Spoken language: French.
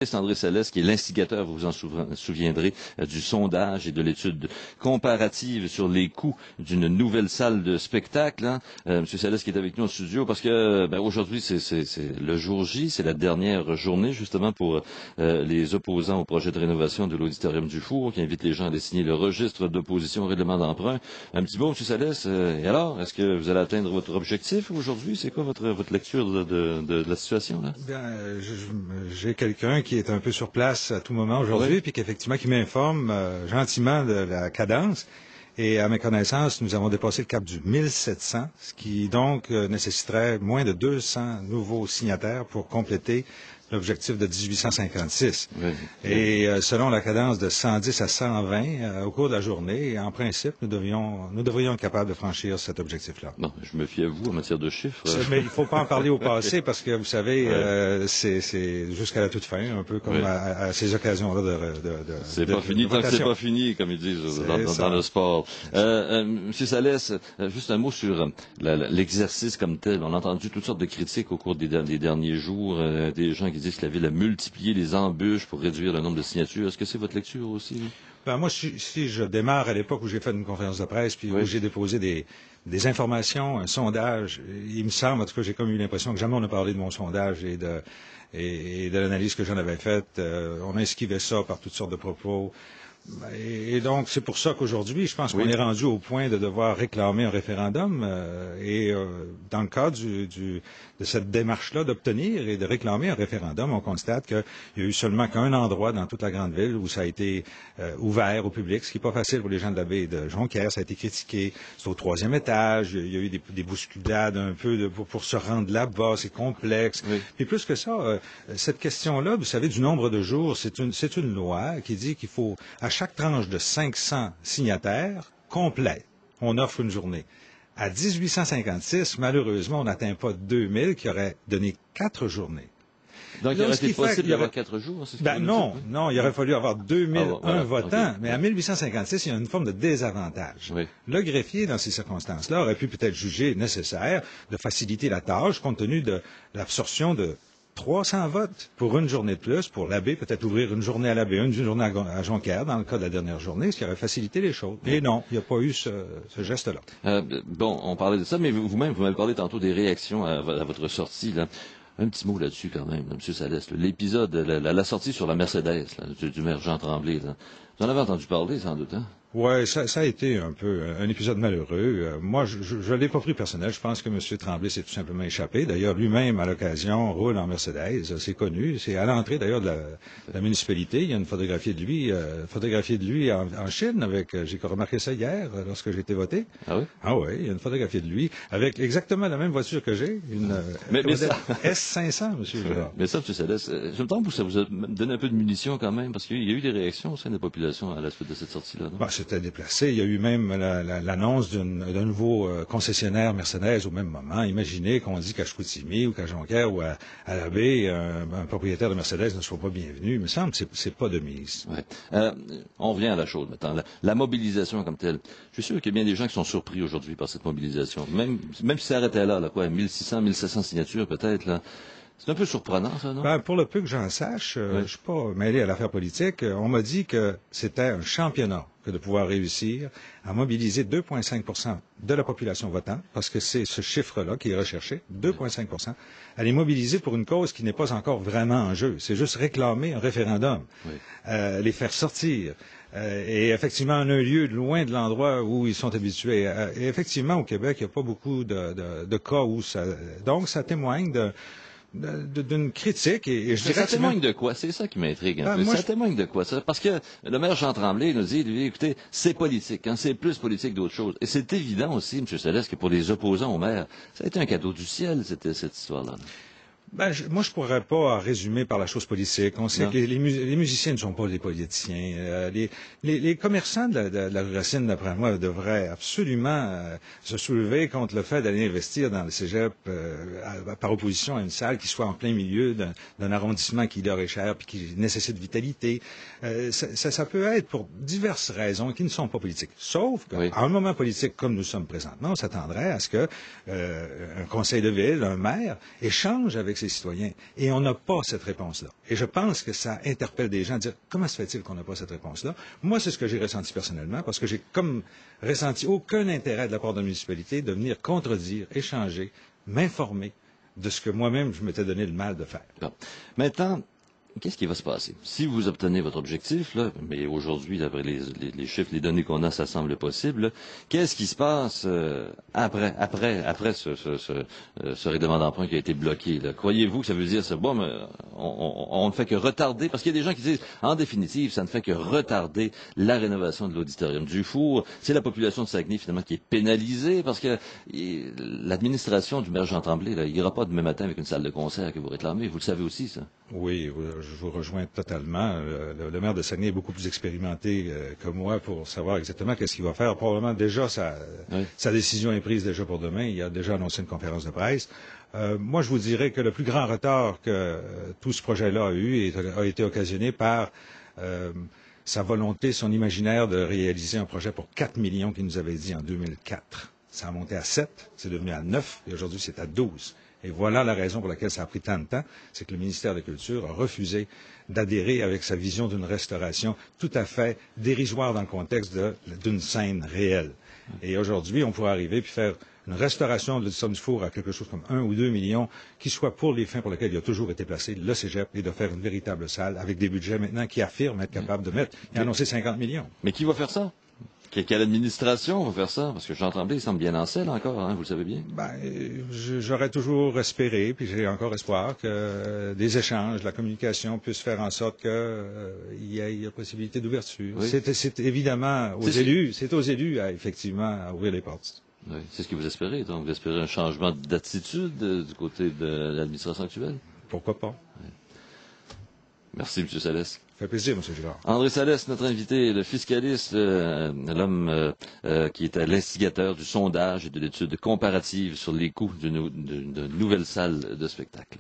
C'est André Salles qui est l'instigateur, vous vous en souviendrez, du sondage et de l'étude comparative sur les coûts d'une nouvelle salle de spectacle. Hein. Monsieur Salles qui est avec nous en studio parce que aujourd'hui c'est le jour J, c'est la dernière journée justement pour les opposants au projet de rénovation de l'auditorium du Four qui invite les gens à aller signer le registre d'opposition au règlement d'emprunt. Un petit mot, Monsieur Salles. Et alors, est-ce que vous allez atteindre votre objectif aujourd'hui? C'est quoi votre lecture de la situation là? Bien, j'ai quelqu'un qui est un peu sur place à tout moment aujourd'hui, puis qu'effectivement qui m'informe gentiment de la cadence. Et à mes connaissances, nous avons dépassé le cap du 1700, ce qui donc nécessiterait moins de 200 nouveaux signataires pour compléter l'objectif de 1856. Oui. Et selon la cadence de 110 à 120 au cours de la journée, en principe, nous devrions être capables de franchir cet objectif-là. Non, je me fie à vous en matière de chiffres. Mais il ne faut pas en parler au passé parce que, vous savez, c'est jusqu'à la toute fin, un peu comme à ces occasions-là c'est pas fini tant que c'est pas fini, comme ils disent dans le sport. Monsieur Salles, juste un mot sur l'exercice comme tel. On a entendu toutes sortes de critiques au cours des derniers jours, des gens qui disent que la Ville a multiplié les embûches pour réduire le nombre de signatures. Est-ce que c'est votre lecture aussi? Ben moi, si je démarre à l'époque où j'ai fait une conférence de presse, puis où j'ai déposé des informations, un sondage, il me semble, en tout cas, j'ai comme eu l'impression que jamais on n'a parlé de mon sondage et de l'analyse que j'en avais faite. On a esquivé ça par toutes sortes de propos. Et donc, c'est pour ça qu'aujourd'hui, je pense qu'on est rendu au point de devoir réclamer un référendum. Dans le cadre de cette démarche-là d'obtenir et de réclamer un référendum, on constate qu'il y a eu seulement qu'un endroit dans toute la grande ville où ça a été ouvert au public, ce qui n'est pas facile pour les gens de la baie de Jonquière. Ça a été critiqué. C'est au 3e étage. Il y a eu des bousculades un peu pour se rendre là-bas. C'est complexe. Et plus que ça, cette question-là, vous savez, du nombre de jours, c'est une loi qui dit qu'il faut, à chaque tranche de 500 signataires complets, on offre une journée. À 1856, malheureusement, on n'atteint pas 2000 qui auraient donné 4 journées. Donc, il aurait été possible d'avoir 4 jours? Non, il aurait fallu avoir 2001 votants, mais en 1856, il y a une forme de désavantage. Le greffier, dans ces circonstances-là, aurait pu peut-être juger nécessaire de faciliter la tâche compte tenu de l'absorption de 300 votes pour une journée de plus, pour l'abbé, peut-être ouvrir une journée à l'abbé, une journée à Jonquière, dans le cas de la dernière journée, ce qui aurait facilité les choses. Et non, il n'y a pas eu ce geste-là. Bon, on parlait de ça, mais vous-même, vous m'avez parlé tantôt des réactions à votre sortie, là. Un petit mot là-dessus quand même, M. Salles. L'épisode, la sortie sur la Mercedes du maire Jean Tremblay, là. Vous en avez entendu parler, sans doute, hein? Oui, ça a été un peu un épisode malheureux. Moi, je l'ai pas pris personnel. Je pense que M. Tremblay s'est tout simplement échappé. D'ailleurs, lui-même, à l'occasion, roule en Mercedes. C'est connu. C'est à l'entrée, d'ailleurs, de la municipalité. Il y a une photographie de lui en Chine avec, j'ai remarqué ça hier, lorsque j'ai été voté. Ah oui? Ah oui, il y a une photographie de lui avec exactement la même voiture que j'ai. Une S500, M. Gérard. Mais ça, M. Salles, je me trompe ou ça vous a donné un peu de munitions quand même? Parce qu'il y a eu des réactions au sein de la population à la suite de cette sortie-là, non? C'était déplacé. Il y a eu même l'annonce d'un nouveau concessionnaire Mercedes au même moment. Imaginez qu'on dit qu'à Chicoutimi ou qu'à Jonquière ou à la baie, un propriétaire de Mercedes ne soit pas bienvenu. Il me semble que c'est pas de mise. On revient à la chose maintenant. La mobilisation comme telle. Je suis sûr qu'il y a bien des gens qui sont surpris aujourd'hui par cette mobilisation. Même si ça arrêtait là, 1600, 1700 signatures peut-être, là. C'est un peu surprenant, ça, non? Pour le peu que j'en sache, je suis pas mêlé à l'affaire politique. On m'a dit que c'était un championnat que de pouvoir réussir à mobiliser 2,5% de la population votante, parce que c'est ce chiffre-là qui est recherché, 2,5%, à les mobiliser pour une cause qui n'est pas encore vraiment en jeu. C'est juste réclamer un référendum, les faire sortir. Et effectivement, en un lieu loin de l'endroit où ils sont habitués. Et effectivement, au Québec, il n'y a pas beaucoup de cas où ça... Donc, ça témoigne d'une critique et je dirais ça témoigne de quoi? C'est ça qui m'intrigue un peu. Ça témoigne de quoi? Parce que le maire Jean Tremblay nous dit, lui, écoutez, c'est politique, hein, c'est plus politique d'autre chose. Et c'est évident aussi, M. Salles, que pour les opposants au maire, ça a été un cadeau du ciel, cette histoire-là. Moi, je pourrais pas résumer par la chose politique. On sait que les musiciens ne sont pas des politiciens. Les commerçants de la rue Racine, d'après moi, devraient absolument se soulever contre le fait d'aller investir dans le cégep par opposition à une salle qui soit en plein milieu d'un arrondissement qui leur est cher puis qui nécessite vitalité. Ça peut être pour diverses raisons qui ne sont pas politiques. Sauf qu'à un moment politique comme nous sommes présentement, on s'attendrait à ce que un conseil de ville, un maire, échange avec ses citoyens. Et on n'a pas cette réponse-là. Et je pense que ça interpelle des gens à dire, comment se fait-il qu'on n'a pas cette réponse-là? Moi, c'est ce que j'ai ressenti personnellement, parce que j'ai comme ressenti aucun intérêt de la part de la municipalité de venir contredire, échanger, m'informer de ce que moi-même je m'étais donné le mal de faire. Bon. Maintenant, qu'est-ce qui va se passer? Si vous obtenez votre objectif, là, mais aujourd'hui, d'après les chiffres, les données qu'on a, ça semble possible, qu'est-ce qui se passe après ce règlement d'emprunt qui a été bloqué? Croyez-vous que ça veut dire, c'est bon, mais on ne fait que retarder, parce qu'il y a des gens qui disent, en définitive, ça ne fait que retarder la rénovation de l'auditorium du Four. C'est la population de Saguenay, finalement, qui est pénalisée, parce que l'administration du maire Jean Tremblay, là, il n'ira pas demain matin avec une salle de concert que vous réclamez. Vous le savez aussi, ça? Oui, je vous rejoins totalement. Le maire de Saguenay est beaucoup plus expérimenté que moi pour savoir exactement qu'est-ce qu'il va faire. Probablement déjà sa décision est prise déjà pour demain. Il a déjà annoncé une conférence de presse. Moi, je vous dirais que le plus grand retard que tout ce projet-là a eu a été occasionné par sa volonté, son imaginaire de réaliser un projet pour 4 millions qu'il nous avait dit en 2004. Ça a monté à 7, c'est devenu à 9 et aujourd'hui c'est à 12. Et voilà la raison pour laquelle ça a pris tant de temps, c'est que le ministère de la Culture a refusé d'adhérer avec sa vision d'une restauration tout à fait dérisoire dans le contexte d'une scène réelle. Et aujourd'hui, on pourrait arriver puis faire une restauration de l'auditorium du Four à quelque chose comme 1 ou 2 millions, qui soit pour les fins pour lesquelles il a toujours été placé, le cégep, et de faire une véritable salle avec des budgets maintenant qui affirment être capables de mettre. Il a annoncé 50 millions. Mais qui va faire ça? Quelle administration va faire ça? Parce que Jean Tremblay, il semble bien en selle encore, hein, vous le savez bien. Ben, j'aurais toujours espéré, puis j'ai encore espoir que des échanges, la communication puisse faire en sorte qu'il y ait la possibilité d'ouverture. Oui. C'est évidemment aux élus, c'est aux élus effectivement à ouvrir les portes. Oui, c'est ce que vous espérez, donc vous espérez un changement d'attitude du côté de l'administration actuelle? Pourquoi pas? Oui. Merci, M. Salles. Ça fait plaisir, M. Girard. André Salles, notre invité, le fiscaliste, l'homme qui est l'instigateur du sondage et de l'étude comparative sur les coûts d'une nouvelle salle de spectacle.